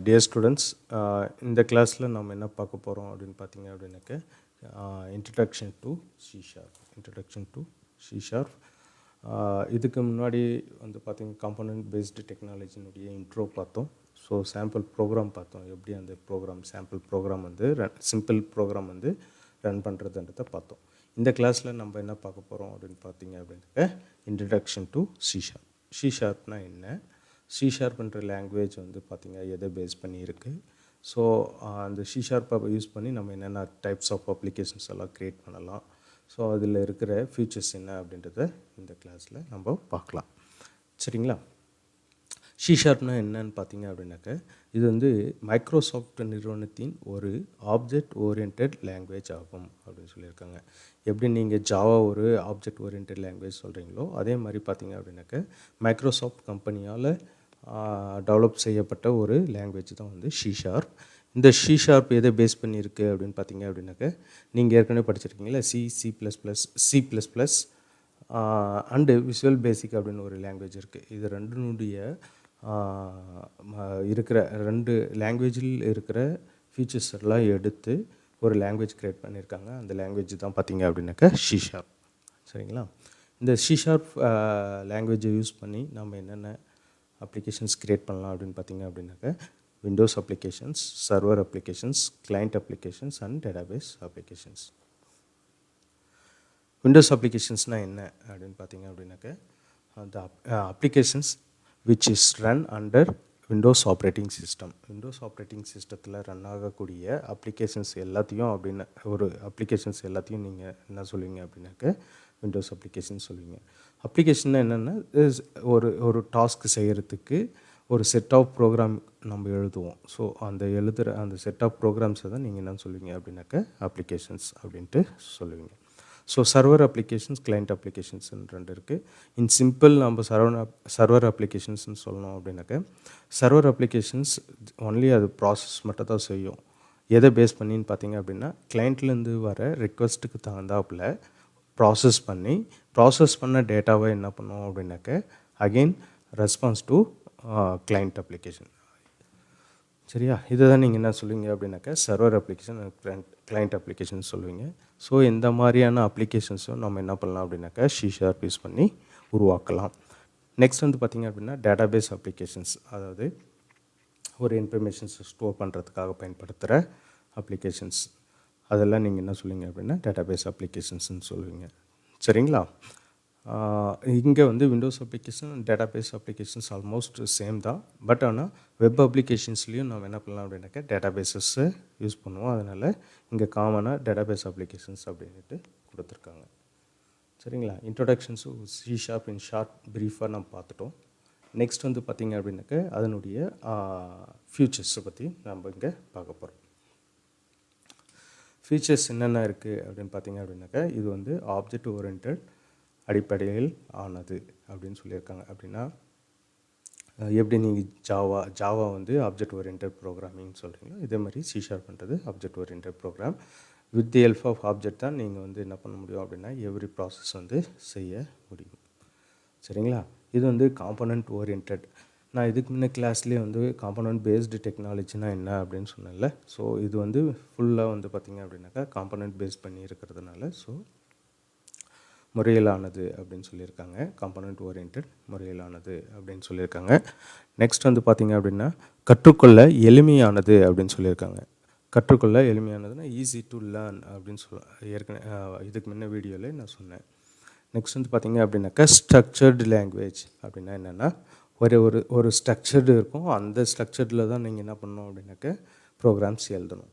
Dear students, இந்த கிளாஸில் நம்ம என்ன பார்க்க போகிறோம் அப்படின்னு பார்த்தீங்க அப்படின்னாக்க இன்ட்ரடக்ஷன் டு சி ஷார்ப். இதுக்கு முன்னாடி வந்து பார்த்திங்க காம்பனன்ட் பேஸ்டு டெக்னாலஜினுடைய இன்ட்ரோ பார்த்தோம். ஸோ சாம்பிள் ப்ரோக்ராம் பார்த்தோம், எப்படி அந்த ப்ரோக்ராம் சாம்பிள் ப்ரோக்ராம் வந்து சிம்பிள் ப்ரோக்ராம் வந்து ரன் பண்ணுறதுன்றதை பார்த்தோம். இந்த கிளாஸில் நம்ம என்ன பார்க்க போகிறோம் அப்படின்னு பார்த்தீங்க அப்படின்னாக்க இன்ட்ரடக்ஷன் டு சி ஷார்ப்னா என்ன, சி ஷார்ப்ன்ற லாங்குவேஜ் வந்து பார்த்திங்க எதை பேஸ் பண்ணி இருக்குது. ஸோ அந்த சி ஷார்ப்பை யூஸ் பண்ணி நம்ம என்னென்ன டைப்ஸ் ஆஃப் அப்ளிகேஷன்ஸ் எல்லாம் க்ரியேட் பண்ணலாம், ஸோ அதில் இருக்கிற ஃபீச்சர்ஸ் என்ன அப்படின்றத இந்த கிளாஸில் நம்ம பார்க்கலாம். சரிங்களா? சி ஷார்ப்னா என்னன்னு பார்த்தீங்க அப்படின்னாக்க இது வந்து மைக்ரோசாஃப்ட் நிறுவனத்தின் ஒரு ஆப்ஜெக்ட் ஓரியன்டட் லாங்குவேஜ் ஆகும் அப்படின்னு சொல்லியிருக்காங்க. எப்படி நீங்கள் ஜாவா ஒரு ஆப்ஜெக்ட் ஓரியன்டட் லாங்குவேஜ் சொல்கிறீங்களோ அதே மாதிரி பார்த்தீங்க அப்படின்னாக்க மைக்ரோசாஃப்ட் கம்பெனியால் டெவலப் செய்யப்பட்ட ஒரு லாங்குவேஜ் தான் வந்து சி ஷார்ப். இந்த சி ஷார்ப் எதை பேஸ் பண்ணியிருக்கு அப்படின்னு பார்த்தீங்க அப்படின்னாக்க நீங்கள் ஏற்கனவே படிச்சிருக்கீங்களா சி++, அண்டு விஷுவல் பேசிக் அப்படின்னு ஒரு லாங்குவேஜ் இருக்குது. இது ரெண்டுனுடைய இருக்கிற ரெண்டு லாங்குவேஜில் இருக்கிற ஃபீச்சர்ஸ் எல்லாம் எடுத்து ஒரு லாங்குவேஜ் க்ரியேட் பண்ணியிருக்காங்க. அந்த லாங்குவேஜ் தான் பார்த்தீங்க அப்படின்னாக்க சி ஷார்ப். சரிங்களா? இந்த சி ஷார்ப் லாங்குவேஜை யூஸ் பண்ணி நம்ம என்னென்ன அப்ளிகேஷன்ஸ் க்ரியேட் பண்ணலாம் அப்படின்னு பார்த்தீங்க அப்படின்னாக்க windows applications, server applications, client applications and database applications. Windows அப்ளிகேஷன்ஸ்னால் என்ன அப்படின்னு பார்த்தீங்க அப்படின்னாக்க அந்த applications which is run under windows operating system. Windows operating சிஸ்டத்தில் ரன் ஆகக்கூடிய அப்ளிகேஷன்ஸ் எல்லாத்தையும் அப்படின்னு ஒரு அப்ளிகேஷன்ஸ் எல்லாத்தையும் நீங்கள் என்ன சொல்லுவீங்க அப்படின்னாக்க விண்டோஸ் அப்ளிகேஷன் சொல்லுவீங்க. அப்ளிகேஷன்னா என்னென்னா ஒரு டாஸ்க் செய்கிறதுக்கு ஒரு செட் ஆஃப் ப்ரோக்ராம் நம்ம எழுதுவோம். ஸோ அந்த எழுதுகிற அந்த செட் ஆஃப் ப்ரோக்ராம்ஸை தான் நீங்கள் என்ன சொல்லுவீங்க அப்படின்னாக்க அப்ளிகேஷன்ஸ் அப்படின்ட்டு சொல்லுவீங்க. ஸோ சர்வர் அப்ளிகேஷன்ஸ், கிளைண்ட் அப்ளிகேஷன்ஸ்னு ரெண்டு இருக்குது. இன் சிம்பிள் நம்ம சர்வர் அப்ளிகேஷன்ஸ்னு சொல்லணும் அப்படின்னாக்க சர்வர் அப்ளிகேஷன்ஸ் ஒன்லி அது ப்ராசஸ் மட்டும் தான் செய்யும். எதை பேஸ் பண்ணின்னு பார்த்தீங்க அப்படின்னா கிளைண்ட்லேருந்து வர ரிக்வெஸ்ட்டுக்கு தகுந்தாப்பில் ப்ராசஸ் பண்ண டேட்டாவை என்ன பண்ணுவோம் அப்படின்னாக்க again response to client application. சரியா? இதை தான் நீங்கள் என்ன சொல்லுவீங்க அப்படின்னாக்கா சர்வர் அப்ளிகேஷன், கிளைண்ட் அப்ளிகேஷன் சொல்லுவீங்க. ஸோ இந்த மாதிரியான அப்ளிகேஷன்ஸும் நம்ம என்ன பண்ணலாம் அப்படின்னாக்கா சி ஷார்ப் யூஸ் பண்ணி உருவாக்கலாம். நெக்ஸ்ட் வந்து பார்த்திங்க அப்படின்னா டேட்டாபேஸ் அப்ளிகேஷன்ஸ், அதாவது ஒரு இன்ஃபர்மேஷன்ஸை ஸ்டோர் பண்ணுறதுக்காக பயன்படுத்துகிற அப்ளிகேஷன்ஸ், அதெல்லாம் நீங்கள் என்ன சொல்லுவீங்க அப்படின்னா டேட்டாபேஸ் அப்ளிகேஷன்ஸ்னு சொல்லுவீங்க. சரிங்களா? இங்கே வந்து Windows application, database applications almost same தான். பட் ஆனால் வெப் அப்ளிகேஷன்ஸ்லேயும் நம்ம என்ன பண்ணலாம் அப்படின்னாக்கா டேட்டாபேஸஸை யூஸ் பண்ணுவோம். அதனால் இங்கே காமனாக டேட்டாபேஸ் அப்ளிகேஷன்ஸ் அப்படின்ட்டு கொடுத்துருக்காங்க. சரிங்களா? இன்ட்ரொடக்ஷன்ஸு சி ஷார்ப் இன் ஷார்ட் ப்ரீஃபாக நம்ம பார்த்துட்டோம். நெக்ஸ்ட் வந்து பார்த்திங்க அப்படின்னாக்கா அதனுடைய ஃபியூச்சர்ஸை பற்றி நம்ம இங்கே பார்க்க போகிறோம். ஃபீச்சர்ஸ் என்னென்ன இருக்குது அப்படின்னு பார்த்தீங்க அப்படின்னாக்கா இது வந்து ஆப்ஜெக்ட் ஓரியன்டட் அடிப்படையில் ஆனது அப்படின்னு சொல்லியிருக்காங்க. அப்படின்னா எப்படி நீங்கள் ஜாவா வந்து ஆப்ஜெக்ட் ஓரியன்டட் ப்ரோக்ராமிங் சொல்கிறீங்களோ இதே மாதிரி சி ஷார்ப் பண்ணுறது object oriented program. With the help of object தான் நீங்கள் வந்து என்ன பண்ண முடியும் அப்படின்னா எவ்ரி ப்ராசஸ் வந்து செய்ய முடியும். சரிங்களா? இது வந்து காம்பனன்ட் ஓரியன்டட். நான் இதுக்கு முன்னே கிளாஸ்லேயே வந்து காம்பனன்ட் பேஸ்டு டெக்னாலஜினா என்ன அப்படின்னு சொன்னேன்ல. ஸோ இது வந்து ஃபுல்லாக வந்து பார்த்திங்க அப்படின்னாக்கா காம்பனன்ட் பேஸ் பண்ணி இருக்கிறதுனால ஸோ முறையிலானது அப்படின்னு சொல்லியிருக்காங்க. காம்பனன்ட் ஓரியன்டட் முறையிலானது அப்படின்னு சொல்லியிருக்காங்க. நெக்ஸ்ட் வந்து பார்த்திங்க அப்படின்னா கற்றுக்கொள்ள எளிமையானது அப்படின்னு சொல்லியிருக்காங்க. கற்றுக்கொள்ள எளிமையானதுன்னா ஈஸி டு லேர்ன் அப்படின்னு ஏற்கனவே இதுக்கு முன்ன வீடியோவில் நான் சொன்னேன். நெக்ஸ்ட் வந்து பார்த்திங்க அப்படின்னாக்கா ஸ்ட்ரக்சர்டு லாங்குவேஜ் அப்படின்னா என்னென்னா ஒரு ஸ்ட்ரக்சர்டு இருக்கும். அந்த ஸ்ட்ரக்சர்டில் தான் நீங்கள் என்ன பண்ணணும் அப்படின்னாக்கா ப்ரோக்ராம்ஸ் எழுதணும்.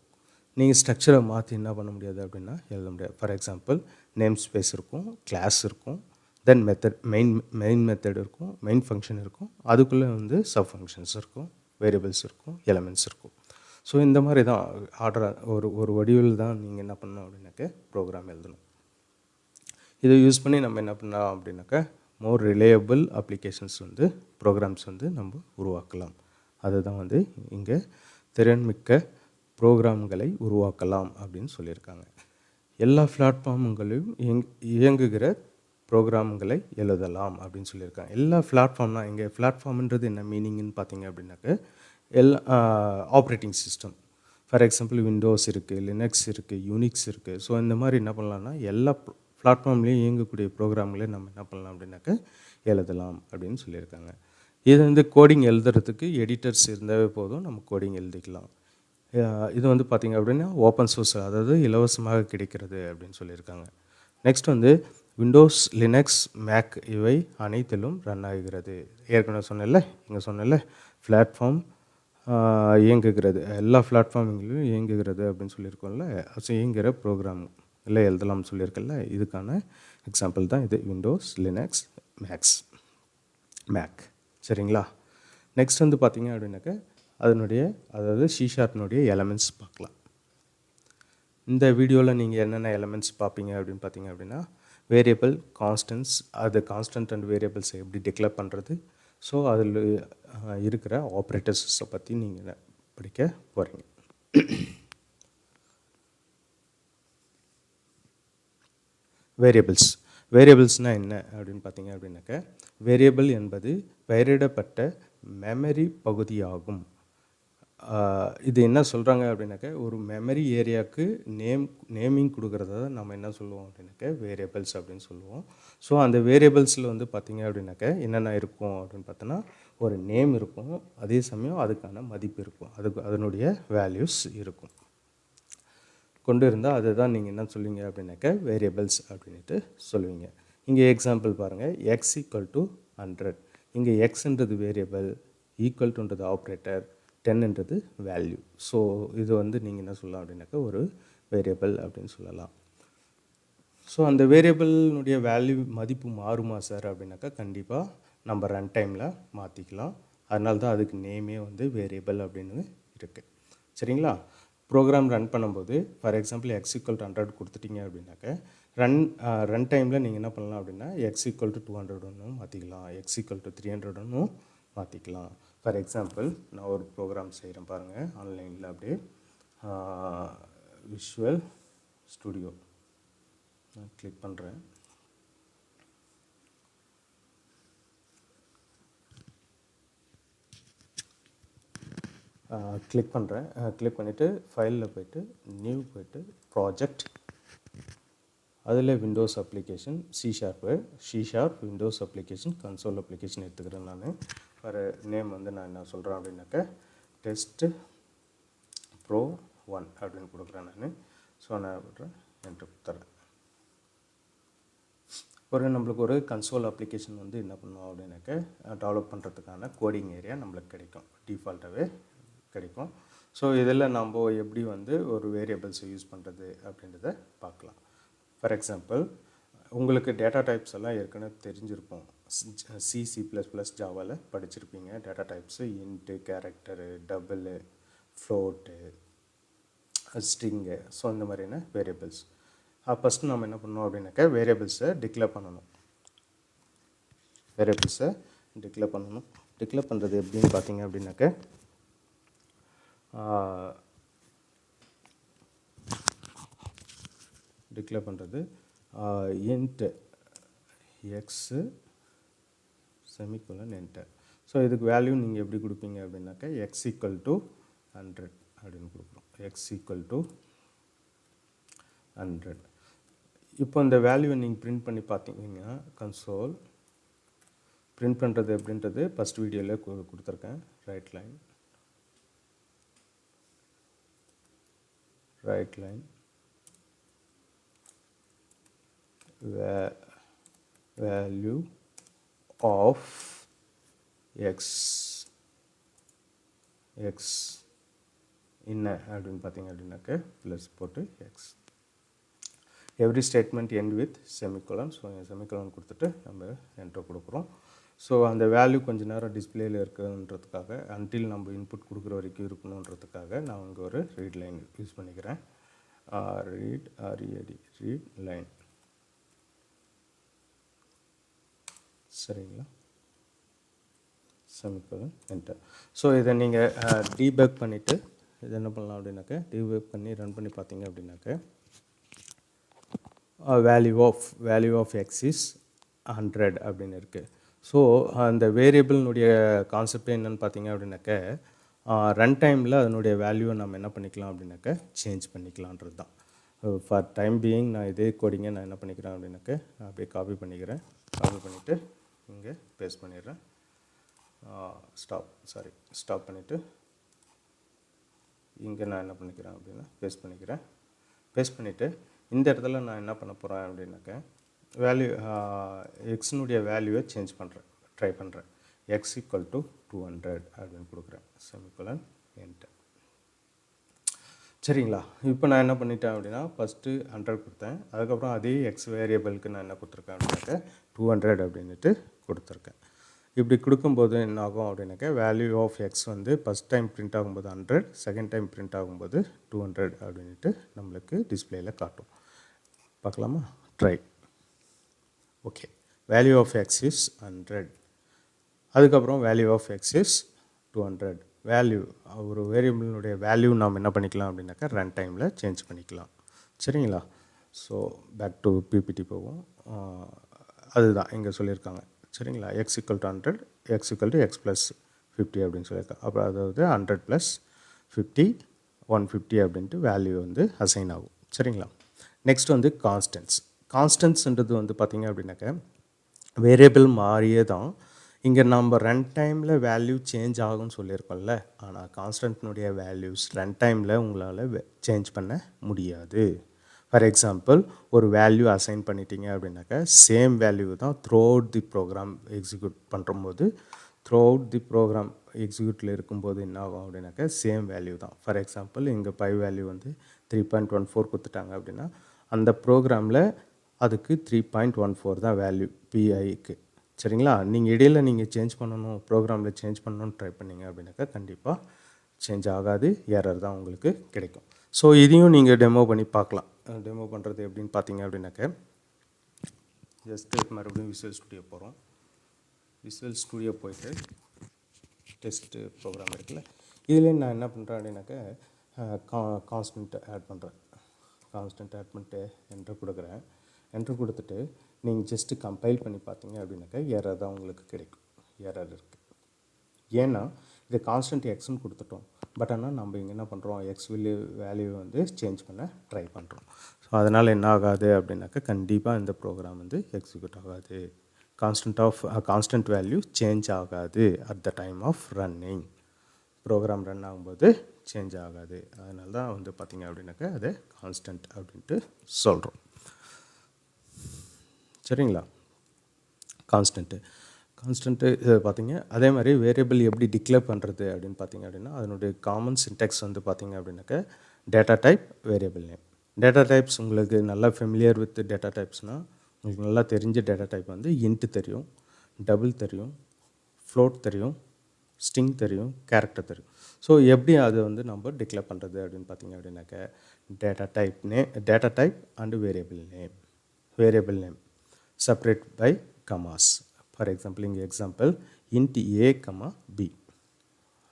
நீங்கள் ஸ்ட்ரக்சரை மாற்றி என்ன பண்ண முடியாது அப்படின்னா எழுத முடியாது. ஃபார் எக்ஸாம்பிள் நேம் ஸ்பேஸ் இருக்கும், கிளாஸ் இருக்கும், தென் மெயின் மெத்தட் இருக்கும், மெயின் ஃபங்க்ஷன் இருக்கும், அதுக்குள்ளே வந்து சப் ஃபங்க்ஷன்ஸ் இருக்கும், வேரியபிள்ஸ் இருக்கும், எலமெண்ட்ஸ் இருக்கும். ஸோ இந்த மாதிரி தான் ஒரு வடிவில் தான் நீங்கள் என்ன பண்ணணும் அப்படின்னாக்க ப்ரோக்ராம் எழுதணும். இதை யூஸ் பண்ணி நம்ம என்ன பண்ணலாம் அப்படின்னாக்கா மோர் ரிலையபிள் அப்ளிகேஷன்ஸ் வந்து ப்ரோக்ராம்ஸ் வந்து நம்ம உருவாக்கலாம். அதுதான் வந்து இங்கே திறன்மிக்க ப்ரோக்ராம்களை உருவாக்கலாம் அப்படின்னு சொல்லியிருக்காங்க. எல்லா பிளாட்ஃபார்ம்களையும் இயங்குகிற ப்ரோக்ராம்களை எழுதலாம் அப்படின்னு சொல்லியிருக்காங்க. எல்லா பிளாட்ஃபார்ம்னா இங்கே பிளாட்ஃபார்ம்ன்றது என்ன மீனிங்னு பார்த்தீங்க அப்படின்னாக்க எல்லா operating system. For example Windows இருக்குது, லினக்ஸ் இருக்குது, யூனிக்ஸ் இருக்குது. ஸோ இந்த மாதிரி என்ன பண்ணலாம்னா எல்லா பிளாட்ஃபார்ம்லேயும் இயங்கக்கூடிய ப்ரோக்ராம்களே நம்ம என்ன பண்ணலாம் அப்படின்னாக்க எழுதலாம் அப்படின்னு சொல்லியிருக்காங்க. இது வந்து கோடிங் எழுதுறதுக்கு எடிட்டர்ஸ் இருந்தாவே போதும், நம்ம கோடிங் எழுதிக்கலாம். இது வந்து பார்த்திங்க அப்படின்னா ஓப்பன் சோர்ஸ், அதாவது இலவசமாக கிடைக்கிறது அப்படின்னு சொல்லியிருக்காங்க. நெக்ஸ்ட் வந்து விண்டோஸ், லினக்ஸ், மேக் இவை அனைத்திலும் ரன் ஆகுகிறது. ஏற்கனவே சொன்னேன்ல, இங்கே சொன்னேன்ல பிளாட்ஃபார்ம் இயங்குகிறது, எல்லா பிளாட்ஃபார்மிங்லையும் இயங்குகிறது அப்படின்னு சொல்லியிருக்கோம்ல. ஸோ இயங்குகிற ப்ரோக்ராம் இல்லை எழுதலாம்னு சொல்லியிருக்கல, இதுக்கான எக்ஸாம்பிள் தான் இது விண்டோஸ், லினக்ஸ், மேக். சரிங்களா? நெக்ஸ்ட் வந்து பார்த்திங்க அப்படின்னாக்க அதாவது C# எலமெண்ட்ஸ் பார்க்கலாம். இந்த வீடியோவில் நீங்கள் என்னென்ன எலமெண்ட்ஸ் பார்ப்பீங்க அப்படின்னு பார்த்தீங்க அப்படின்னா வேரியபிள், கான்ஸ்டன்ட்ஸ், அது கான்ஸ்டன்ட் அண்ட் வேரியபிள்ஸை எப்படி டிக்ளேர் பண்ணுறது, ஸோ அதில் இருக்கிற ஆப்ரேட்டர்ஸை பற்றி நீங்கள் படிக்க போகிறீங்க. வேரியபிள்ஸ்னால் என்ன அப்படின்னு பார்த்தீங்க அப்படின்னாக்க வேரியபிள் என்பது பெயரிடப்பட்ட மெமரி பகுதியாகும். இது என்ன சொல்கிறாங்க அப்படின்னாக்க ஒரு மெமரி ஏரியாவுக்கு நேமிங் கொடுக்குறத நம்ம என்ன சொல்லுவோம் அப்படின்னாக்க வேரியபிள்ஸ் அப்படின்னு சொல்லுவோம். ஸோ அந்த வேரியபிள்ஸில் வந்து பார்த்திங்க அப்படின்னாக்க என்னென்ன இருக்கும் அப்படின்னு பார்த்தோன்னா ஒரு நேம் இருக்கும், அதே சமயம் அதுக்கான மதிப்பு இருக்கும், அதனுடைய வேல்யூஸ் இருக்கும் கொண்டு இருந்தால் அதை தான் நீங்கள் என்ன சொல்லுவீங்க அப்படின்னாக்க வேரியபிள்ஸ் அப்படின்ட்டு சொல்லுவீங்க. இங்கே எக்ஸாம்பிள் பாருங்கள், x = 100. இங்கே எக்ஸ்ன்றது வேரியபிள், ஈக்குவல்டுன்றது ஆப்ரேட்டர், 10ன்றது வேல்யூ. ஸோ இது வந்து நீங்கள் என்ன சொல்லலாம் அப்படின்னாக்கா ஒரு வேரியபிள் அப்படின்னு சொல்லலாம். ஸோ அந்த வேரியபிள்னுடைய வேல்யூ மதிப்பு மாறுமா சார் அப்படின்னாக்கா கண்டிப்பாக நம்ம ரன் டைமில் மாற்றிக்கலாம். அதனால தான் அதுக்கு நேமே வந்து வேரியபிள் அப்படின்னு இருக்குது. சரிங்களா? ப்ரோக்ராம் ரன் பண்ணும்போது ஃபார் எக்ஸாம்பிள் x = 100 கொடுத்துட்டிங்க அப்படின்னாக்க ரன் டைமில் நீங்கள் என்ன பண்ணலாம் அப்படின்னா x = 200 மாற்றிக்கலாம், x = 300 மாற்றிக்கலாம். ஃபார் எக்ஸாம்பிள் நான் ஒரு ப்ரோக்ராம் செய்கிறேன் பாருங்கள், ஆன்லைனில் அப்படியே விஷுவல் ஸ்டுடியோ நான் கிளிக் பண்ணுறேன். கிளிக் பண்ணிவிட்டு ஃபைலில் போய்ட்டு நியூ போய்ட்டு ப்ராஜெக்ட், அதில் Windows application C# Windows application console application எடுத்துக்கிறேன். நான் வேறு நேம் வந்து நான் என்ன சொல்கிறேன் அப்படின்னாக்க டெஸ்ட் ப்ரோ 1 அப்படின்னு கொடுக்குறேன் நான். ஸோ நான் விட்றேன், என்ட்ரு கொடுத்துறேன். நம்மளுக்கு ஒரு கன்சோல் அப்ளிகேஷன் வந்து என்ன பண்ணுவோம் அப்படின்னாக்க டெவலப் பண்ணுறதுக்கான கோடிங் ஏரியா நம்மளுக்கு கிடைக்கும், டிஃபால்ட்டாகவே கிடைக்கும். ஸோ இதில் நம்ம எப்படி வந்து ஒரு வேரியபிள்ஸை யூஸ் பண்ணுறது அப்படின்றத பார்க்கலாம். ஃபார் எக்ஸாம்பிள் உங்களுக்கு டேட்டா டைப்ஸ் எல்லாம் ஏற்கனவே தெரிஞ்சிருக்கும், C++, ஜாவாவில் படிச்சிருப்பீங்க. Data types into, character, double, float, string, so இந்த மாதிரியான வேரியபிள்ஸ். ஃபஸ்ட்டு நம்ம என்ன பண்ணோம் அப்படின்னாக்கா வேரியபிள்ஸை டிக்ளேர் பண்ணணும். டிக்ளேர் பண்ணுறது எப்படின்னு பார்த்தீங்க அப்படின்னாக்க டிக்ளேர் பண்ணுறது int x semicolon enter. So இதுக்கு வேல்யூ நீங்கள் எப்படி கொடுப்பீங்க அப்படின்னாக்கா x = 100 அப்படின்னு கொடுக்குறோம். x = 100. இப்போ இந்த வேல்யூவை நீங்கள் பிரிண்ட் பண்ணி பார்த்தீங்கன்னா கன்சோல் பிரிண்ட் பண்ணுறது எப்படின்றது ஃபஸ்ட் வீடியோவில் கொடுத்துருக்கேன். Right line value of x என்ன அப்படின்னு பார்த்தீங்க அப்படின்னாக்க ப்ளஸ் போட்டு x. Every statement end with semicolon. So semicolon கொடுத்துட்டு நம்ம என்டர் கொடுக்குறோம். ஸோ அந்த வேல்யூ கொஞ்சம் நேரம் டிஸ்பிளேயில் இருக்குன்றதுக்காக அன்டில் நம்ம இன்புட் கொடுக்குற வரைக்கும் இருக்கணுன்றதுக்காக நான் இங்கே ஒரு ரீட் லைன் யூஸ் பண்ணிக்கிறேன். Read line. சரிங்களா? Semicolon enter. ஸோ இதை நீங்கள் டீபக் பண்ணிவிட்டு இது என்ன பண்ணலாம் அப்படின்னாக்க டீபக் பண்ணி ரன் பண்ணி பார்த்தீங்க அப்படின்னாக்க வேல்யூ ஆஃப் x is 100 அப்படின்னு இருக்குது. ஸோ அந்த வேரியபிள்னுடைய கான்செப்ட் என்னென்னு பார்த்தீங்க அப்படின்னாக்க ரன் டைமில் அதனுடைய வேல்யூவை நம்ம என்ன பண்ணிக்கலாம் அப்படின்னாக்க சேஞ்ச் பண்ணிக்கலான்றது தான். ஃபார் டைம் பீயிங் நான் இதே கோடிங்கை நான் என்ன பண்ணிக்கிறேன் அப்படின்னாக்க அப்படியே காப்பி பண்ணிக்கிறேன். காப்பி பண்ணிவிட்டு இங்கே பேஸ்ட் பண்ணிடுறேன். ஸ்டாப் பண்ணிவிட்டு இங்கே நான் என்ன பண்ணிக்கிறேன் அப்படின்னா பேஸ்ட் பண்ணிக்கிறேன். பேஸ்ட் பண்ணிவிட்டு இந்த இடத்துல நான் என்ன பண்ண போகிறேன் அப்படின்னாக்க வேல்யூ எக்ஸினுடைய வேல்யூவை சேஞ்ச் பண்ணுறேன், ட்ரை பண்ணுறேன். எக்ஸ் ஈக்குவல் டு 200 அப்படின்னு கொடுக்குறேன். Semicolon enter. சரிங்களா? இப்போ நான் என்ன பண்ணிட்டேன் அப்படின்னா ஃபஸ்ட்டு 100 கொடுத்தேன். அதுக்கப்புறம் அதே எக்ஸ் வேரியபிளுக்கு நான் என்ன கொடுத்துருக்கேன் அப்படின்னாக்க 200 அப்படின்ட்டு கொடுத்துருக்கேன். இப்படி கொடுக்கும்போது என்ன ஆகும் அப்படின்னாக்க வேல்யூ ஆஃப் எக்ஸ் வந்து ஃபஸ்ட் டைம் பிரிண்ட் ஆகும்போது 100, செகண்ட் டைம் பிரிண்ட் ஆகும்போது 200 அப்படின்ட்டு நம்மளுக்கு டிஸ்பிளேயில் காட்டும். பார்க்கலாமா? Try. Okay, value of x is 100. அதுக்கப்புறம் value of x is 200. Value ஒரு வேரியபிளினுடைய வேல்யூ நாம் என்ன பண்ணிக்கலாம் அப்படின்னாக்கா ரன் டைமில் சேஞ்ச் பண்ணிக்கலாம். சரிங்களா? ஸோ பேக் டு பிபிடி போவோம். அதுதான் இங்கே சொல்லியிருக்காங்க. சரிங்களா? X equal to 100, X equal to X plus 50 அப்படின்னு சொல்லியிருக்காங்க. அப்புறம் அதாவது 100 ப்ளஸ் 50 150 அப்படின்ட்டு வேல்யூ வந்து அசைன் ஆகும். சரிங்களா? நெக்ஸ்ட் வந்து கான்ஸ்டன்ட்ஸ்ன்றது வந்து பார்த்திங்க அப்படின்னாக்க வேரியபிள் மாறியே தான் இங்கே நம்ம ரன் டைமில் வேல்யூ சேஞ்ச் ஆகும்னு சொல்லியிருக்கோம்ல. ஆனால் கான்ஸ்டன்ட்னுடைய வேல்யூஸ் ரன் டைமில் உங்களால் சேஞ்ச் பண்ண முடியாது. ஃபார் எக்ஸாம்பிள் ஒரு வேல்யூ அசைன் பண்ணிட்டீங்க அப்படின்னாக்கா சேம் வேல்யூ தான் throughout the program execute பண்ணும்போது எக்ஸிக்யூட்டில் இருக்கும்போது என்ன ஆகும் அப்படின்னாக்கா சேம் வேல்யூ தான். ஃபார் எக்ஸாம்பிள் இங்கே பை வேல்யூ வந்து 3.14 கொடுத்துட்டாங்க அப்படின்னா அந்த ப்ரோக்ராமில் அதுக்கு 3.14 தான் வேல்யூ பிஐக்கு. சரிங்களா? நீங்கள் இடையில் நீங்கள் சேஞ்ச் பண்ணணும், ப்ரோக்ராமில் சேஞ்ச் பண்ணணும்னு ட்ரை பண்ணிங்க அப்படின்னாக்கா கண்டிப்பாக சேஞ்ச் ஆகாது, எரர் தான் உங்களுக்கு கிடைக்கும். ஸோ இதையும் நீங்கள் டெமோ பண்ணி பார்க்கலாம். டெமோ பண்ணுறது எப்படின்னு பார்த்தீங்க அப்படின்னாக்க ஜஸ்ட்டு மறுபடியும் விசுவல் ஸ்டுடியோ போகிறோம். விசுவல் ஸ்டுடியோ போயிட்டு டெஸ்ட்டு ப்ரோக்ராம் இருக்குல்ல, இதுலேயே நான் என்ன பண்ணுறேன் அப்படின்னாக்க கான்ஸ்டன்ட் ஆட் பண்ணுறேன். கான்ஸ்டன்ட் ஆட் பண்ணிட்டு என்டர் கொடுக்குறேன். என்டர் கொடுத்துட்டு நீங்கள் ஜஸ்ட்டு கம்பைல் பண்ணி பார்த்தீங்க அப்படின்னாக்கா எரர் தான் உங்களுக்கு கிடைக்கும். எரர் இருக்குது. ஏன்னா இது கான்ஸ்டன்ட் எக்ஸ்ன்னு கொடுத்துட்டோம். பட் ஆனால் நம்ம இங்கே என்ன பண்ணுறோம், எக்ஸ் வேல்யூ வந்து சேஞ்ச் பண்ண ட்ரை பண்ணுறோம். ஸோ அதனால் என்ன ஆகாது அப்படின்னாக்கா கண்டிப்பாக இந்த ப்ரோக்ராம் வந்து எக்ஸிக்யூட் ஆகாது. கான்ஸ்டன்ட் வேல்யூ சேஞ்ச் ஆகாது at the time of running. Program run ஆகும்போது சேஞ்ச் ஆகாது. அதனால தான் வந்து பார்த்திங்க அப்படின்னாக்கா அது கான்ஸ்டன்ட் அப்படின்ட்டு சொல்கிறோம். சரிங்களா? கான்ஸ்டன்ட்டு பார்த்திங்க. அதே மாதிரி வேரியபிள் எப்படி டிக்ளேர் பண்ணுறது அப்படின்னு பார்த்திங்க அப்படின்னா அதனுடைய காமன் சின்டெக்ஸ் வந்து பார்த்திங்க அப்படின்னாக்கா data type, variable name. Data types உங்களுக்கு நல்லா ஃபெமிலியர் வித் டேட்டா டைப்ஸ்னால் உங்களுக்கு நல்லா தெரிஞ்ச டேட்டா டைப் வந்து இன்ட் தெரியும், டபுள் தெரியும், ஃப்ளோட் தெரியும், ஸ்ட்ரிங் தெரியும், கேரக்டர் தெரியும். ஸோ எப்படி அதை வந்து நம்ம டிக்ளேர் பண்ணுறது அப்படின்னு பார்த்திங்க அப்படின்னாக்கா data type and variable name separate by commas. For example, இங்கே எக்ஸாம்பிள் int a, b.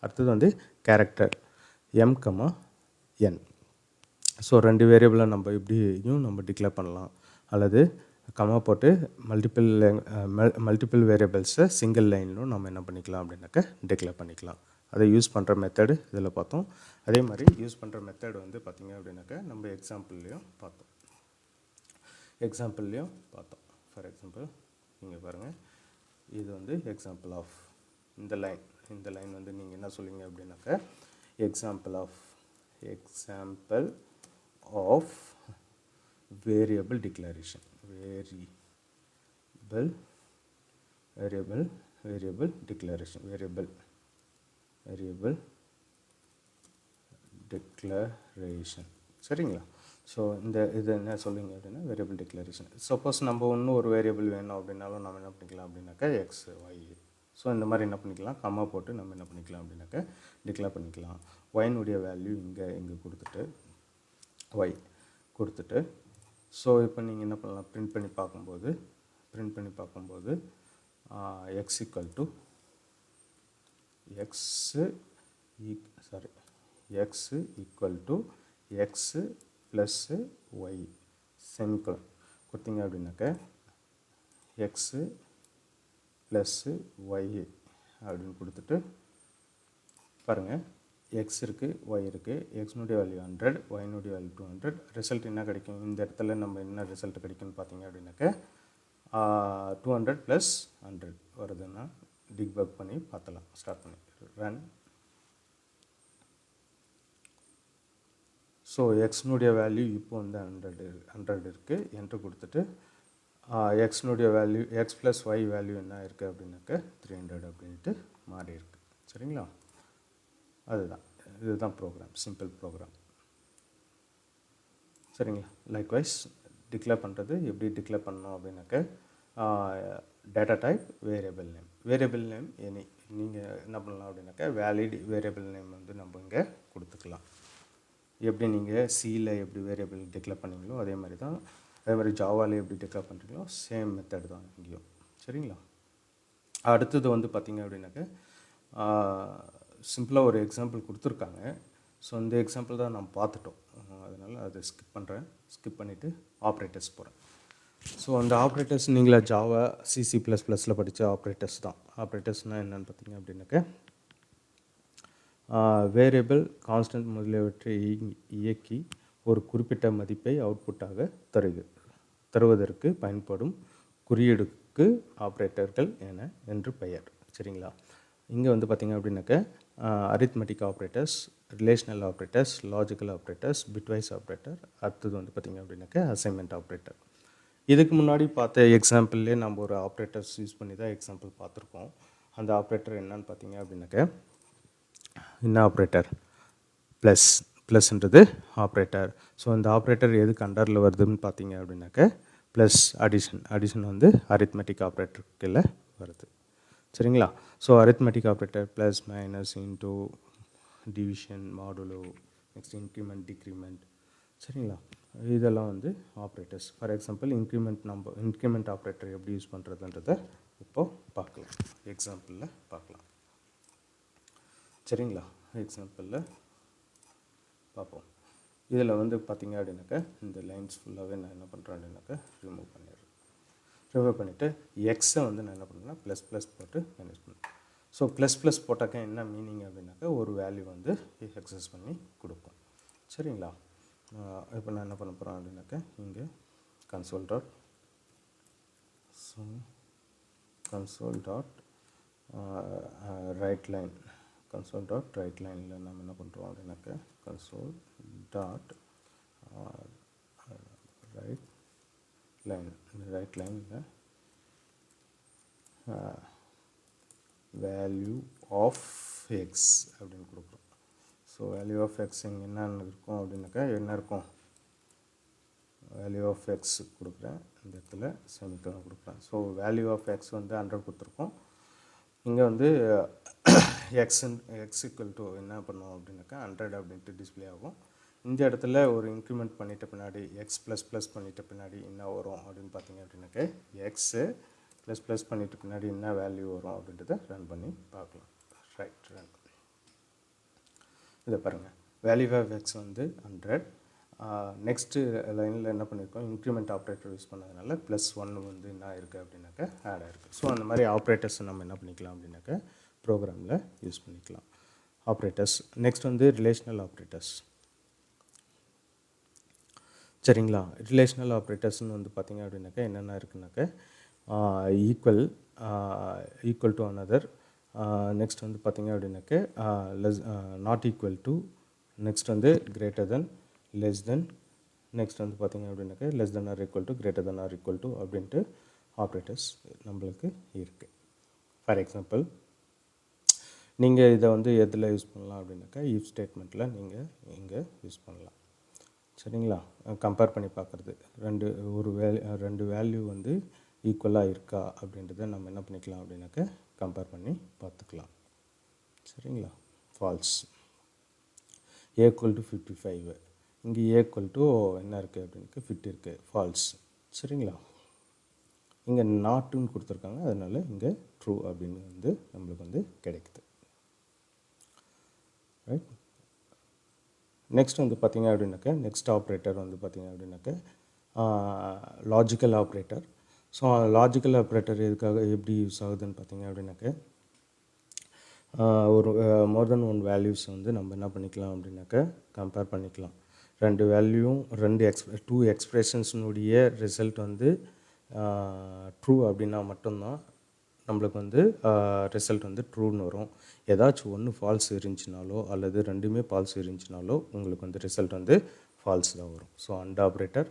அடுத்தது வந்து கேரக்டர் m, n. ஸோ ரெண்டு வேரியபிளை நம்ம இப்படியும் நம்ம டிக்ளேர் பண்ணலாம். அல்லது கமா போட்டு மல்டிபிள் வேரியபிள்ஸை சிங்கிள் லைன்லும் நம்ம என்ன பண்ணிக்கலாம் அப்படின்னாக்கா டிக்ளேர் பண்ணிக்கலாம். அதை யூஸ் பண்ணுற மெத்தடு இதில் பார்த்தோம். அதே மாதிரி யூஸ் பண்ணுற மெத்தடு வந்து பார்த்திங்க அப்படின்னாக்கா நம்ம எக்ஸாம்பிள்லேயும் பார்த்தோம். ஃபார் எக்ஸாம்பிள் நீங்கள் பாருங்கள், இது வந்து எக்ஸாம்பிள் ஆஃப் இந்த லைன் வந்து நீங்கள் என்ன சொல்லுவீங்க அப்படின்னாக்கா example of variable declaration. Variable declaration. சரிங்களா? ஸோ இது என்ன சொல்லுங்க அப்படின்னா வேரியபிள் டிக்ளரேஷன். சப்போஸ் நம்ம இன்னும் ஒரு வேரியபிள் வேணும் அப்படின்னாலும் நம்ம என்ன பண்ணிக்கலாம் அப்படின்னாக்கா எக்ஸ், ஒய். ஸோ இந்த மாதிரி என்ன பண்ணிக்கலாம், கம்மா போட்டு நம்ம என்ன பண்ணிக்கலாம் அப்படின்னாக்கா டிக்ளேர் பண்ணிக்கலாம். ஒயினுடைய வேல்யூ இங்கே கொடுத்துட்டு ஸோ இப்போ நீங்கள் என்ன பண்ணலாம், பிரிண்ட் பண்ணி பார்க்கும்போது x equal to x plus y semicolon கொடுத்தீங்க அப்படின்னாக்க எக்ஸு ப்ளஸ்ஸு ஒய் அப்படின்னு கொடுத்துட்டு பாருங்கள், எக்ஸ் இருக்குது, ஒய் இருக்குது. எக்ஸ்னுடைய வேல்யூ 100, ஒய்னுடைய வேல்யூ 200. ரிசல்ட் என்ன கிடைக்கும்? இந்த இடத்துல நம்ம என்ன ரிசல்ட் கிடைக்கும்னு பார்த்தீங்க அப்படின்னாக்க 200 + 100 வருதுன்னா டிபக் பண்ணி பார்த்தலாம். ஸ்டார்ட் பண்ணி ரன். ஸோ எக்ஸ்னுடைய வேல்யூ இப்போ வந்து 100 இருக்குது. என்ட்ரு கொடுத்துட்டு எக்ஸ்னுடைய value X plus Y value என்ன இருக்குது அப்படின்னாக்க 300 அப்படின்ட்டு மாறி இருக்குது. சரிங்களா? அதுதான், இதுதான் ப்ரோக்ராம், சிம்பிள் ப்ரோக்ராம். சரிங்களா? லைக்வைஸ் டிக்ளேர் பண்ணுறது எப்படி டிக்ளேர் பண்ணணும் அப்படின்னாக்க data type variable name. Variable name any நீங்கள் என்ன பண்ணலாம் அப்படின்னாக்க வேலிட் வேரியபிள் நேம் வந்து நம்ம இங்கே கொடுத்துக்கலாம். எப்படி நீங்கள் சியில் எப்படி வேரியபிள் டிக்ளேர் பண்ணீங்களோ அதே மாதிரி தான், அதே மாதிரி ஜாவாவில் எப்படி டிக்ளேர் பண்ணுறீங்களோ சேம் மெத்தட் தான் இங்கேயும். சரிங்களா? அடுத்தது வந்து பார்த்திங்க அப்படின்னாக்க சிம்பிளாக ஒரு எக்ஸாம்பிள் கொடுத்துருக்காங்க. ஸோ இந்த எக்ஸாம்பிள் தான் நம்ம பார்த்துட்டோம். அதனால் அதை ஸ்கிப் பண்ணுறேன். ஸ்கிப் பண்ணிவிட்டு ஆப்ரேட்டர்ஸ் போகிறேன். ஸோ அந்த ஆப்ரேட்டர்ஸ் நீங்களா ஜாவா C++ல் படித்த ஆப்ரேட்டர்ஸ் தான். ஆப்ரேட்டர்ஸ்னால் என்னென்னு பார்த்தீங்க அப்படின்னாக்க வேரியபிள், கான்ஸ்டன்ட் முதலியவற்றை இயக்கி ஒரு குறிப்பிட்ட மதிப்பை அவுட்புட்டாக தருவதற்கு பயன்படும் குறியீடுக்கு ஆப்ரேட்டர்கள் என்று பெயர். சரிங்களா? இங்கே வந்து பார்த்திங்க அப்படின்னாக்க arithmetic operators, relational operators, logical operators, bitwise operator, அடுத்தது வந்து பார்த்திங்க அப்படின்னாக்க அசைன்மெண்ட் ஆப்ரேட்டர். இதுக்கு முன்னாடி பார்த்த எக்ஸாம்பிள்லேயே நம்ம ஒரு ஆப்ரேட்டர்ஸ் யூஸ் பண்ணி தான் எக்ஸாம்பிள் பார்த்துருக்கோம். அந்த ஆப்ரேட்டர் என்னன்னு பார்த்தீங்க அப்படின்னாக்க என்ன ஆப்ரேட்டர்? ப்ளஸ்ன்றது ஆப்ரேட்டர். ஸோ இந்த ஆப்ரேட்டர் எதுக்கு அண்டரில் வருதுன்னு பார்த்தீங்க அப்படின்னாக்க ப்ளஸ் அடிஷன் வந்து அரித்மெட்டிக் ஆப்ரேட்டர் கீழே வருது. சரிங்களா? So arithmetic operator plus, minus, into, division, modulo, next increment, decrement. சரிங்களா? இதெல்லாம் வந்து operators. For example increment operator எப்படி யூஸ் பண்ணுறதுன்றதை இப்போது பார்க்கலாம், எக்ஸாம்பிளில் பார்க்கலாம். சரிங்களா? எக்ஸாம்பிளில் பார்ப்போம். இதில் வந்து பார்த்திங்க அப்படின்னாக்கா இந்த லைன்ஸ் ஃபுல்லாகவே நான் என்ன பண்ணுறேன் அப்படின்னாக்கா ரிமூவ் பண்ணிவிட்டு எக்ஸை வந்து நான் என்ன பண்ணுறேன்னா ப்ளஸ் போட்டு மேனேஜ் பண்ணுறேன். ஸோ ப்ளஸ் போட்டாக்கா என்ன மீனிங் அப்படின்னாக்கா ஒரு வேல்யூ வந்து எக்ஸஸ் பண்ணி கொடுக்கும். சரிங்களா? இப்போ நான் என்ன பண்ண போகிறேன் அப்படின்னாக்கா இங்கே கன்சோல் டாட் ரைட் லைனில் நம்ம என்ன பண்ணுறோம் அப்படின்னாக்கா கன்சோல் டாட் ரைட் லைனில் வேல்யூ ஆஃப் எக்ஸ் அப்படின்னு கொடுக்குறோம். ஸோ வேல்யூ ஆஃப் எக்ஸ் இங்கே என்னென்ன இருக்கும் அப்படின்னாக்கா என்ன இருக்கும்? வேல்யூ ஆஃப் எக்ஸ் கொடுக்குறேன், இந்த இடத்துல செமிகோலன் கொடுக்குறேன். ஸோ வேல்யூ ஆஃப் எக்ஸ் வந்து 100 கொடுத்துருக்கோம். இங்கே வந்து எக்ஸ் ஈக்குவல் டு என்ன பண்ணுவோம் அப்படின்னாக்கா 100 அப்படின்ட்டு டிஸ்பிளே ஆகும். இந்த இடத்துல ஒரு இன்க்ரிமெண்ட் பண்ணிட்ட பின்னாடி எக்ஸ் ப்ளஸ் பண்ணிட்ட பின்னாடி என்ன வரும் அப்படின்னு பார்த்தீங்க அப்படின்னாக்கா எக்ஸு ப்ளஸ் பண்ணிட்ட பின்னாடி என்ன வேல்யூ வரும் அப்படின்றத ரன் பண்ணி பார்க்கலாம். Right, run. இதை பாருங்கள், வேல்யூ ஆஃப் எக்ஸ் வந்து 100. நெக்ஸ்ட்டு லைனில் என்ன பண்ணியிருக்கோம்? இன்க்ரிமெண்ட் ஆப்ரேட்டர் யூஸ் பண்ணதுனால +1 வந்து என்ன இருக்குது அப்படின்னாக்கா ஆட் ஆகிருக்கு. ஸோ அந்த மாதிரி ஆப்ரேட்டர்ஸை நம்ம என்ன பண்ணிக்கலாம் அப்படின்னாக்கா ப்ரோக்ராமில் யூஸ் பண்ணிக்கலாம். ஆப்ரேட்டர்ஸ். நெக்ஸ்ட் வந்து ரிலேஷனல் ஆப்ரேட்டர்ஸ். சரிங்களா? ரிலேஷனல் ஆப்ரேட்டர்ஸ்னு வந்து பார்த்திங்க அப்படின்னாக்கா என்னென்ன இருக்குன்னாக்கா ஈக்குவல் டு அனதர், நெக்ஸ்ட் வந்து பார்த்திங்க அப்படின்னாக்கா நாட் ஈக்குவல் டு, நெக்ஸ்ட் வந்து greater than, less than, next வந்து பார்த்திங்க அப்படின்னாக்கா less than or equal to, greater than or equal to அப்படின்ட்டு ஆப்ரேட்டர்ஸ் நம்மளுக்கு இருக்குது. ஃபார் எக்ஸாம்பிள் நீங்கள் இதை வந்து எதில் யூஸ் பண்ணலாம் அப்படின்னாக்கா இஃப் ஸ்டேட்மெண்ட்டில் நீங்கள் இங்கே யூஸ் பண்ணலாம். சரிங்களா? கம்பேர் பண்ணி பார்க்குறது, ரெண்டு வேல்யூ வந்து ஈக்குவலாக இருக்கா அப்படின்றத நம்ம என்ன பண்ணிக்கலாம் அப்படின்னாக்கா கம்பேர் பண்ணி பார்த்துக்கலாம். சரிங்களா? ஃபால்ஸ். A = 55, இங்கே A = என்ன இருக்குது அப்படின்னாக்கா 50 இருக்குது, ஃபால்ஸ். சரிங்களா? இங்கே நாட்டுன்னு கொடுத்துருக்காங்க, அதனால் இங்கே ட்ரூ அப்படின்னு வந்து நம்மளுக்கு வந்து கிடைக்குது. ரைட். நெக்ஸ்ட் வந்து பார்த்திங்க அப்படின்னாக்கா நெக்ஸ்ட் ஆப்ரேட்டர் வந்து பார்த்திங்க அப்படின்னாக்கா logical operator. So logical operator எதுக்காக எப்படி யூஸ் ஆகுதுன்னு பார்த்தீங்க அப்படின்னாக்க ஒரு மோர் தென் ஒன் வேல்யூஸ் வந்து நம்ம என்ன பண்ணிக்கலாம் அப்படின்னாக்க கம்பேர் பண்ணிக்கலாம். ரெண்டு வேல்யூவும் டூ எக்ஸ்பிரஷன்ஸினுடைய ரிசல்ட் வந்து ட்ரூ அப்படின்னா மட்டும்தான் நம்மளுக்கு வந்து ரிசல்ட் வந்து ட்ரூன்னு வரும். ஏதாச்சும் ஒன்று ஃபால்ஸ் இருந்துச்சுனாலோ அல்லது ரெண்டுமே ஃபால்ஸ் இருந்துச்சுனாலோ உங்களுக்கு வந்து ரிசல்ட் வந்து ஃபால்ஸ் தான் வரும். ஸோ அண்ட் ஆப்ரேட்டர்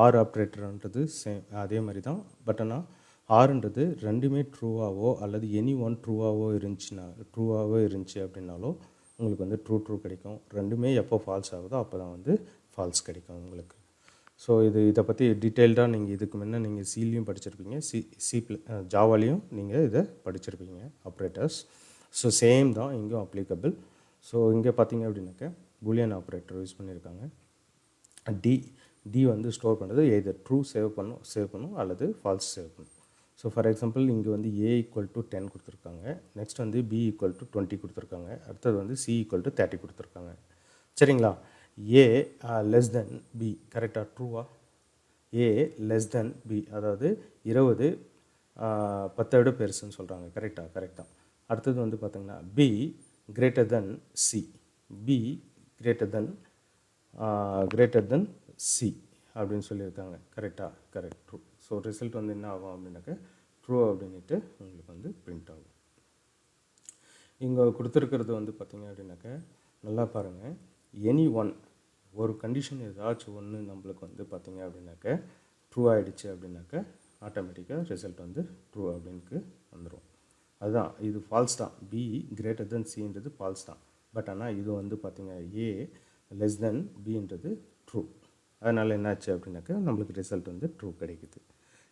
ஆர் ஆப்ரேட்டர்ன்றது சேம் அதே மாதிரி தான். பட் ஆனால் ஆறுன்றது ரெண்டுமே ட்ரூவாகவோ அல்லது எனி ஒன் ட்ரூவாகவோ இருந்துச்சு அப்படின்னாலோ உங்களுக்கு வந்து ட்ரூ கிடைக்கும். ரெண்டுமே எப்போ ஃபால்ஸ் ஆகுதோ அப்போ தான் வந்து ஃபால்ஸ் கிடைக்கும் உங்களுக்கு. ஸோ இதை பற்றி டீட்டெயில்டாக நீங்கள் இதுக்கு முன்னே நீங்கள் சிலையும் படிச்சிருப்பீங்க, ஜாவாலையும் நீங்கள் இதை படிச்சிருப்பீங்க ஆப்ரேட்டர்ஸ். ஸோ சேம் தான் இங்கேயும் அப்ளிகபிள். ஸோ இங்கே பார்த்தீங்க அப்படின்னாக்க பூலியன் ஆப்ரேட்டர் யூஸ் பண்ணியிருக்காங்க. டி வந்து ஸ்டோர் பண்ணுறது எய்தர் ட்ரூ சேவ் பண்ணும் அல்லது ஃபால்ஸ் சேவ் பண்ணும். ஸோ ஃபார் எக்ஸாம்பிள் இங்கே வந்து A = 10 கொடுத்துருக்காங்க. நெக்ஸ்ட் வந்து B = 20 கொடுத்துருக்காங்க. அடுத்தது வந்து C = 30 கொடுத்துருக்காங்க. சரிங்களா? A less than B கரெக்டாக ட்ரூவா? A less than B அதாவது 20 10 விட பெருசுன்னு சொல்கிறாங்க. கரெக்ட் தான். அடுத்தது வந்து பார்த்திங்கன்னா B greater than C. B greater than C அப்படின்னு சொல்லியிருக்காங்க. Correct true. ஸோ ரிசல்ட் வந்து என்ன ஆகும் அப்படின்னாக்க ட்ரூ அப்படின்ட்டு உங்களுக்கு வந்து பிரிண்ட் ஆகும். இங்கே கொடுத்துருக்கிறது வந்து பார்த்திங்க அப்படின்னாக்க நல்லா பாருங்கள். எனி ஒன் ஒரு கண்டிஷன் ஏதாச்சும் ஒன்று நம்மளுக்கு வந்து பார்த்திங்க அப்படின்னாக்க ட்ரூ ஆகிடுச்சு அப்படின்னாக்க ஆட்டோமேட்டிக்காக ரிசல்ட் வந்து ட்ரூ அப்படின்ட்டு வந்துடும். அதுதான் இது ஃபால்ஸ் தான். B greater than Cன்றது ஃபால்ஸ் தான். பட் ஆனால் இது வந்து பார்த்திங்க A less than Bன்றது ட்ரூ. அதனால் என்னாச்சு அப்படின்னாக்க நம்மளுக்கு ரிசல்ட் வந்து ட்ரூ கிடைக்குது.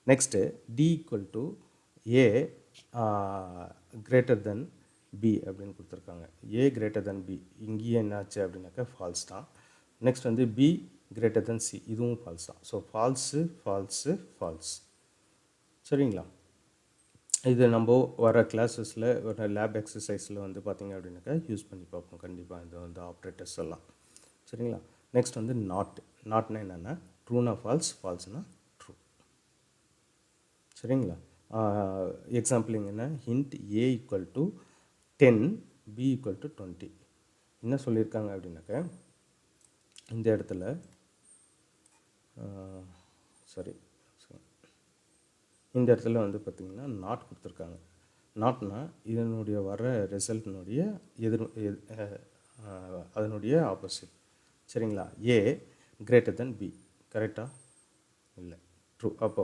Next D = A greater than B அப்படின்னு கொடுத்துருக்காங்க. A greater than B இங்கேயே என்னாச்சு அப்படின்னாக்க ஃபால்ஸ் தான். நெக்ஸ்ட் வந்து B greater than C இதுவும் ஃபால்ஸ் தான். So false. சரிங்களா? இது நம்ம வர கிளாஸஸில் வர லேப் எக்ஸசைஸில் வந்து பார்த்திங்க அப்படின்னாக்கா யூஸ் பண்ணி பார்ப்போம் கண்டிப்பாக இந்த வந்து ஆப்ரேட்டர்ஸ் எல்லாம். சரிங்களா? நெக்ஸ்ட் வந்து நாட்னா என்னென்னா ட்ரூனா ஃபால்ஸ்னா ட்ரூ. சரிங்களா? எக்ஸாம்பிள் என்ன ஹிண்ட் A = 10 B = 20 என்ன சொல்லியிருக்காங்க அப்படின்னாக்க இந்த இடத்துல இந்த இடத்துல வந்து பார்த்திங்கன்னா நாட் கொடுத்துருக்காங்க. நாட்னா இதனுடைய வர ரிசல்ட்டினுடைய அதனுடைய ஆப்போசிட். சரிங்களா? A greater than B கரெக்டாக இல்லை ட்ரூ. அப்போ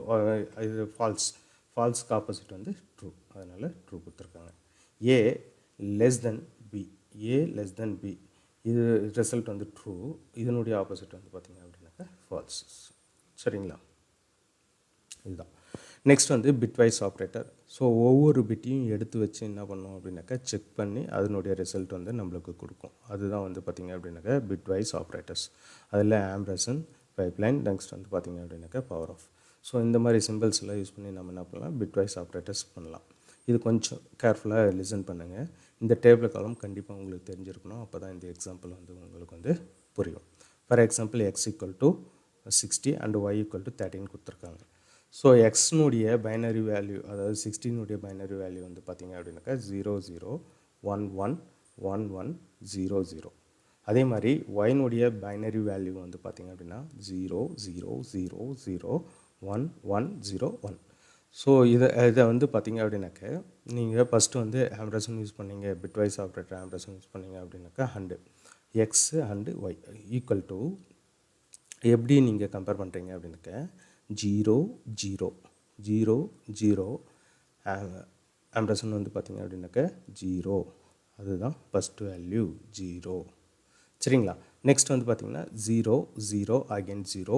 இது ஃபால்ஸ்க்கு ஆப்போசிட் வந்து ட்ரூ. அதனால் ட்ரூ கொடுத்துருக்காங்க. A less than B இது ரிசல்ட் வந்து ட்ரூ. இதனுடைய ஆப்போசிட் வந்து பார்த்திங்க அப்படின்னாக்கா ஃபால்ஸ். சரிங்களா? இதுதான். நெக்ஸ்ட் வந்து பிட்வைஸ் ஆப்ரேட்டர். ஸோ ஒவ்வொரு பிட்டையும் எடுத்து வச்சு என்ன பண்ணோம் அப்படின்னாக்கா செக் பண்ணி அதனுடைய ரிசல்ட் வந்து நம்மளுக்கு கொடுக்கும். அதுதான் வந்து பார்த்திங்க அப்படின்னாக்கா பிட்வைஸ் ஆப்ரேட்டர்ஸ். அதில் ஆம்பர்சன், பைப்லைன், நெக்ஸ்ட் வந்து பார்த்திங்க அப்படின்னாக்கா பவர் ஆஃப். ஸோ இந்த மாதிரி சிம்பிள்ஸ் எல்லாம் யூஸ் பண்ணி நம்ம என்ன பண்ணலாம் பிட்வைஸ் ஆப்ரேட்டர்ஸ் பண்ணலாம். இது கொஞ்சம் கேர்ஃபுல்லாக லிசன் பண்ணுங்கள். இந்த டேபிள் காலம் கண்டிப்பாக உங்களுக்கு தெரிஞ்சிருக்கணும். அப்போ தான் இந்த எக்ஸாம்பிள் வந்து உங்களுக்கு வந்து புரியும். For example X = 60 and Y = 13 கொடுத்துருக்காங்க. ஸோ எக்ஸ்னுடைய பைனரி வேல்யூ அதாவது 16 பைனரி வேல்யூ வந்து பார்த்திங்க அப்படின்னாக்கா 00111100. அதே மாதிரி ஒய்னுடைய பைனரி வேல்யூ வந்து பார்த்திங்க அப்படின்னா 00001101. ஸோ இதை வந்து பார்த்திங்க அப்படின்னாக்க நீங்கள் ஃபஸ்ட்டு வந்து ஆம்பர்சன் யூஸ் பண்ணிங்க, பிட்வைஸ் ஆப்ரேட்டர் ஆம்பர்சன் யூஸ் பண்ணிங்க அப்படின்னாக்கா X and Y = எப்படி நீங்கள் கம்பேர் பண்ணுறீங்க அப்படின்னாக்க 000 ஆம்பர்சன் வந்து பார்த்திங்க அப்படின்னாக்க 0 அதுதான் ஃபஸ்ட் வேல்யூ 0. சரிங்களா? நெக்ஸ்ட் வந்து பார்த்திங்கன்னா 0 அகைன் 0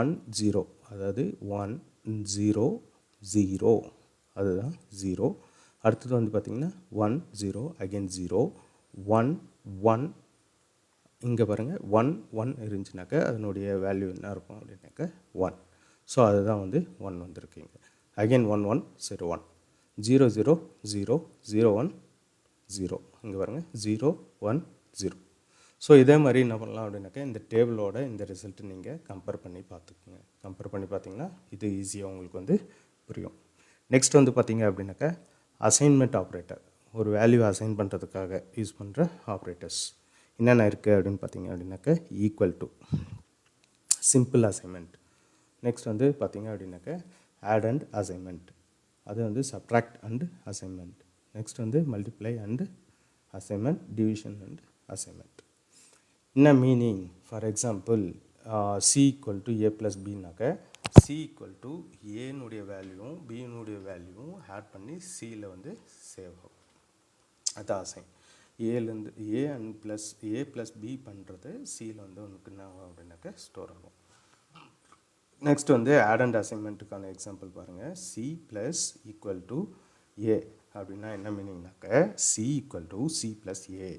1 0 அதாவது 1 0 0 அதுதான் 0. அடுத்தது வந்து பார்த்திங்கன்னா 1 0 அகைன் 0 1 1 இங்கே பாருங்கள் 1 1 இருந்துச்சுனாக்கா அதனுடைய வேல்யூ என்ன இருக்கும் அப்படின்னாக்க 1. ஸோ அதுதான் வந்து 1 வந்திருக்கீங்க. அகைன் 1 1 0 1 0 0 0 0 1 0 இங்கே பாருங்கள் 0 1 0. ஸோ இதே மாதிரி என்ன பண்ணலாம் அப்படின்னாக்கா இந்த டேபிளோட இந்த ரிசல்ட்டு நீங்கள் கம்பேர் பண்ணி பார்த்துக்குங்க. கம்பேர் பண்ணி பார்த்தீங்கன்னா இது ஈஸியாக உங்களுக்கு வந்து புரியும். நெக்ஸ்ட் வந்து பார்த்தீங்க அப்படின்னாக்கா அசைன்மெண்ட் ஆப்ரேட்டர், ஒரு வேல்யூ அசைன் பண்ணுறதுக்காக யூஸ் பண்ணுற ஆப்ரேட்டர்ஸ் என்னென்ன இருக்குது அப்படின்னு பார்த்தீங்க அப்படின்னாக்கா equal to, simple assignment. Next வந்து பார்த்தீங்க அப்படின்னாக்கா ஆட் அண்ட் அசைன்மெண்ட், அது வந்து சப்ட்ராக்ட் அண்ட் அசைன்மெண்ட். நெக்ஸ்ட் வந்து multiply and assignment, division and assignment. என்ன meaning? For example C equal to A plus பின்னாக்க சி ஈக்குவல் டு ஏனுடைய வேல்யூவும் பியினுடைய வேல்யூவும் ஆட் பண்ணி சியில் வந்து சேவ் ஆகும். அது அசைன். ஏலேருந்து A and plus A plus B பண்ணுறது சியில் வந்து உனக்கு என்ன ஆகும் அப்படின்னாக்க ஸ்டோர் ஆகும். நெக்ஸ்ட் வந்து ஆட் அண்ட் அசைன்மெண்ட்டுக்கான எக்ஸாம்பிள் பாருங்கள். C plus equal to A அப்படின்னா என்ன மீனிங்னாக்க C equal to C plus A,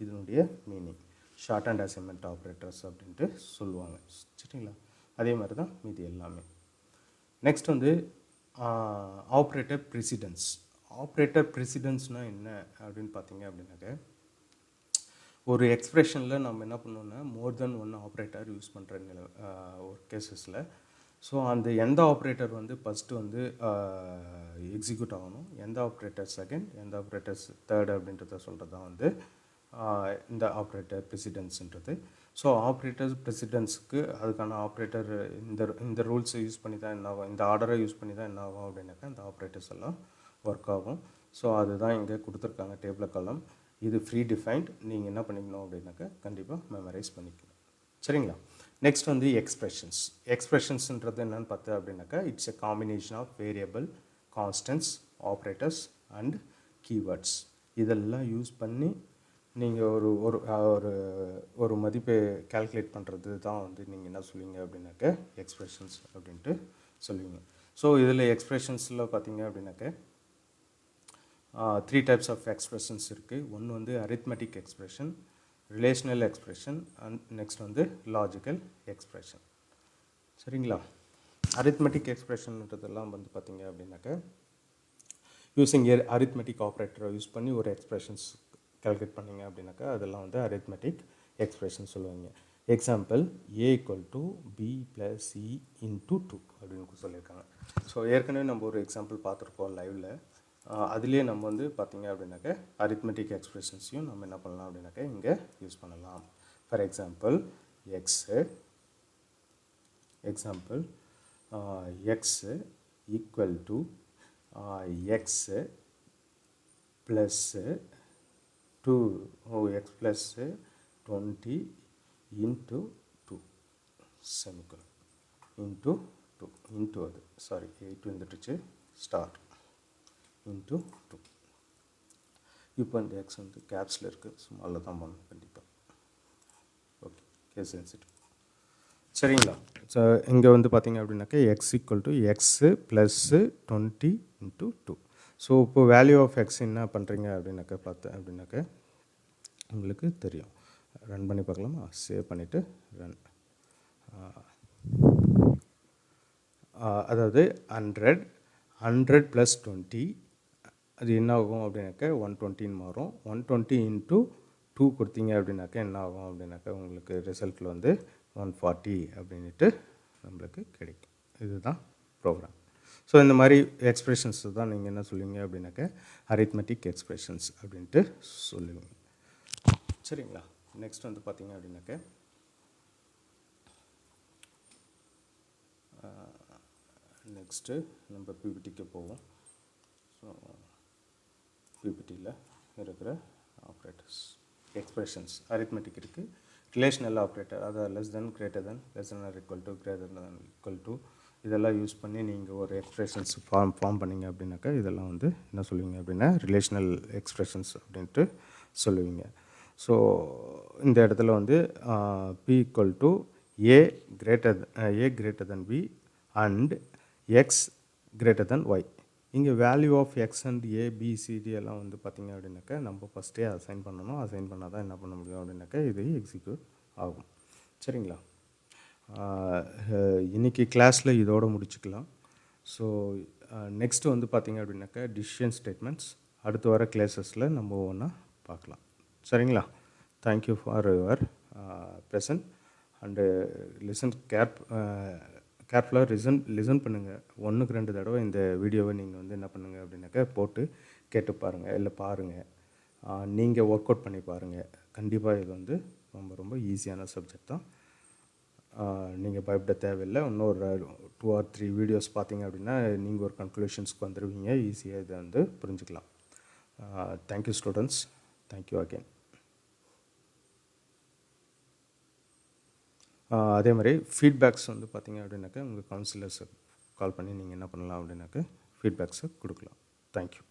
இதனுடைய meaning short and assignment operators அப்படின்ட்டு சொல்லுவாங்க. சரிங்களா? அதே மாதிரி தான் மீதி எல்லாமே. நெக்ஸ்ட் வந்து ஆப்ரேட்டர் ப்ரெசிடென்ஸ். ஆப்ரேட்டர் ப்ரெசிடென்ஸ்னால் என்ன அப்படின்னு பார்த்தீங்க அப்படின்னாக்க ஒரு எக்ஸ்ப்ரெஷனில் நம்ம என்ன பண்ணோன்னா மோர் தென் ஒன் ஆப்ரேட்டர் யூஸ் பண்ணுற ஒரு கேசஸில், ஸோ அந்த எந்த ஆப்ரேட்டர் வந்து ஃபஸ்ட்டு வந்து எக்ஸிக்யூட் ஆகணும், எந்த ஆப்ரேட்டர் செகண்ட், எந்த ஆப்ரேட்டர்ஸ் தேர்ட் அப்படின்றத சொல்கிறது தான் வந்து இந்த ஆப்ரேட்டர் ப்ரெசிடென்ஸ்ன்றது. ஸோ ஆப்ரேட்டர் ப்ரெசிடென்ஸுக்கு அதுக்கான ஆப்ரேட்டர் இந்த ரூல்ஸை யூஸ் பண்ணி தான் என்ன ஆகும், இந்த ஆர்டரை யூஸ் பண்ணி தான் என்ன ஆகும் அப்படின்னாக்கா இந்த ஆப்ரேட்டர்ஸ் எல்லாம் ஒர்க் ஆகும். ஸோ அதுதான் இங்கே கொடுத்துருக்காங்க டேபிள் காலம். இது ஃப்ரீ டிஃபைன்ட், நீங்கள் என்ன பண்ணிக்கணும் அப்படின்னாக்கா கண்டிப்பாக மெமரைஸ் பண்ணிக்கணும். சரிங்களா? நெக்ஸ்ட் வந்து எக்ஸ்ப்ரெஷன்ஸ். எக்ஸ்ப்ரெஷன்ஸ்ன்றது என்னென்னு பார்த்தா அப்படின்னாக்கா it's a combination of variable, constants, operators and keywords. இதெல்லாம் யூஸ் பண்ணி நீங்கள் ஒரு ஒரு ஒரு ஒரு மதிப்பை கால்குலேட் பண்ணுறது தான் வந்து நீங்கள் என்ன சொல்லுவீங்க அப்படின்னாக்க எக்ஸ்ப்ரெஷன்ஸ் அப்படின்ட்டு சொல்லுவீங்க. ஸோ இதில் எக்ஸ்ப்ரெஷன்ஸில் பார்த்தீங்க அப்படின்னாக்க 3 டைப்ஸ் ஆஃப் எக்ஸ்ப்ரெஷன்ஸ் இருக்குது. ஒன்று வந்து arithmetic expression, relational expression and next வந்து லாஜிக்கல் எக்ஸ்ப்ரெஷன். சரிங்களா? அரித்மெட்டிக் எக்ஸ்ப்ரெஷன்ன்றதெல்லாம் வந்து பார்த்தீங்க அப்படின்னாக்க யூஸிங் அரித்மெட்டிக் ஆப்ரேட்டரை யூஸ் பண்ணி ஒரு எக்ஸ்ப்ரெஷன்ஸ் கால்குலேட் பண்ணிங்க அப்படின்னாக்கா அதெல்லாம் வந்து அரித்மெட்டிக் எக்ஸ்ப்ரெஷன் சொல்லுவாங்க. Example A equal to B plus C into 2 அப்படின்னு சொல்லியிருக்காங்க. ஸோ ஏற்கனவே நம்ம ஒரு எக்ஸாம்பிள் பார்த்துருக்கோம் லைவில். அதுலேயே நம்ம வந்து பார்த்திங்க அப்படின்னாக்க அரித்மெட்டிக் எக்ஸ்ப்ரெஷன்ஸையும் நம்ம என்ன பண்ணலாம் அப்படின்னாக்க இங்கே யூஸ் பண்ணலாம். For example x equal to x plus 2 x plus 20 into 2 semicolon into 2 into அது சாரி 8 வந்துடுச்சு ஸ்டார் இன்ட்டு 2. இப்போ இந்த எக்ஸ் வந்து கேப்ஸில் இருக்குது, ஸ்மாலில் தான் பண்ணணும் கண்டிப்பாக. Okay, case sensitive. சரிங்களா? ஸோ இங்கே வந்து பார்த்தீங்க அப்படின்னாக்கா x equal to x plus 20 into 2. So இப்போ வேல்யூ ஆஃப் எக்ஸ் என்ன பண்ணுறீங்க அப்படின்னாக்கா பார்த்தேன் அப்படின்னாக்கா உங்களுக்கு தெரியும். ரன் பண்ணி பார்க்கலாமா? சேவ் பண்ணிவிட்டு ரன். அதாவது 100 ப்ளஸ் 20 அது என்ன ஆகும் அப்படின்னாக்கா 120 மாறும். 120 இன்ட்டு 2 கொடுத்தீங்க அப்படின்னாக்கா என்ன ஆகும் அப்படின்னாக்கா உங்களுக்கு ரிசல்ட்டில் வந்து 140 அப்படின்ட்டு நம்மளுக்கு கிடைக்கும். இதுதான் ப்ரோக்ராம். ஸோ இந்த மாதிரி எக்ஸ்ப்ரெஷன்ஸ் தான் நீங்கள் என்ன சொல்லுவீங்க அப்படின்னாக்கா அரித்மெட்டிக் எக்ஸ்ப்ரெஷன்ஸ் அப்படின்ட்டு சொல்லுவீங்க. சரிங்களா? நெக்ஸ்ட் வந்து பார்த்தீங்க அப்படின்னாக்கா நெக்ஸ்ட்டு நம்ம பிபிடிக்கு போவோம். ஸோ பிபிடியில் இருக்கிற ஆப்ரேட்டர்ஸ் எக்ஸ்ப்ரெஷன்ஸ் அரித்மெட்டிக் இருக்குது, ரிலேஷனல் ஆப்ரேட்டர் அதாவது less than greater than, less than or equal to, greater than equal to, இதெல்லாம் யூஸ் பண்ணி நீங்கள் ஒரு எக்ஸ்ப்ரெஷன்ஸ் ஃபார்ம் பண்ணிங்க அப்படின்னாக்கா இதெல்லாம் வந்து என்ன சொல்லுவீங்க அப்படின்னா ரிலேஷனல் எக்ஸ்ப்ரெஷன்ஸ் அப்படின்ட்டு சொல்லுவீங்க. ஸோ இந்த இடத்துல வந்து B equal to A greater than B and X greater than Y. இங்கே value of X and A BCD எல்லாம் வந்து பார்த்திங்க அப்படின்னாக்கா நம்ம ஃபஸ்ட்டே அசைன் பண்ணணும். அசைன் பண்ணால் தான் என்ன பண்ண முடியும் அப்படின்னாக்கா இது எக்ஸிக்யூட் ஆகும். சரிங்களா? இன்றைக்கி கிளாஸில் இதோடு முடிச்சுக்கலாம். ஸோ நெக்ஸ்ட்டு வந்து பார்த்திங்க அப்படின்னாக்கா டிசிஷன் ஸ்டேட்மெண்ட்ஸ் அடுத்து வர கிளாஸஸில் நம்ம ஒவ்வொன்றா பார்க்கலாம். சரிங்களா? Thank you for your present and listen கேர்ஃபுல்லாக லிசன் பண்ணுங்கள். 1க்கு 2 தடவை இந்த வீடியோவை நீங்கள் வந்து என்ன பண்ணுங்கள் அப்படின்னாக்கா போட்டு கேட்டு பாருங்கள், இல்லை பாருங்கள். நீங்கள் ஒர்க் அவுட் பண்ணி பாருங்கள். கண்டிப்பாக இது வந்து ரொம்ப ரொம்ப ஈஸியான சப்ஜெக்ட் தான். நீங்கள் பயப்பட தேவையில்லை. இன்னொரு 2 or 3 வீடியோஸ் பார்த்தீங்க அப்படின்னா நீங்கள் ஒரு கன்க்ளூஷன்ஸ்க்கு வந்துடுவீங்க. ஈஸியாக இதை வந்து புரிஞ்சுக்கலாம். Thank you students. Thank you again. அதே மாதிரி ஃபீட்பேக்ஸ் வந்து பார்த்தீங்க அப்படின்னாக்கா உங்கள் கவுன்சிலர்ஸை கால் பண்ணி நீங்கள் என்ன பண்ணலாம் அப்படின்னாக்கா ஃபீட்பேக்ஸை கொடுக்கலாம். தேங்க்யூ.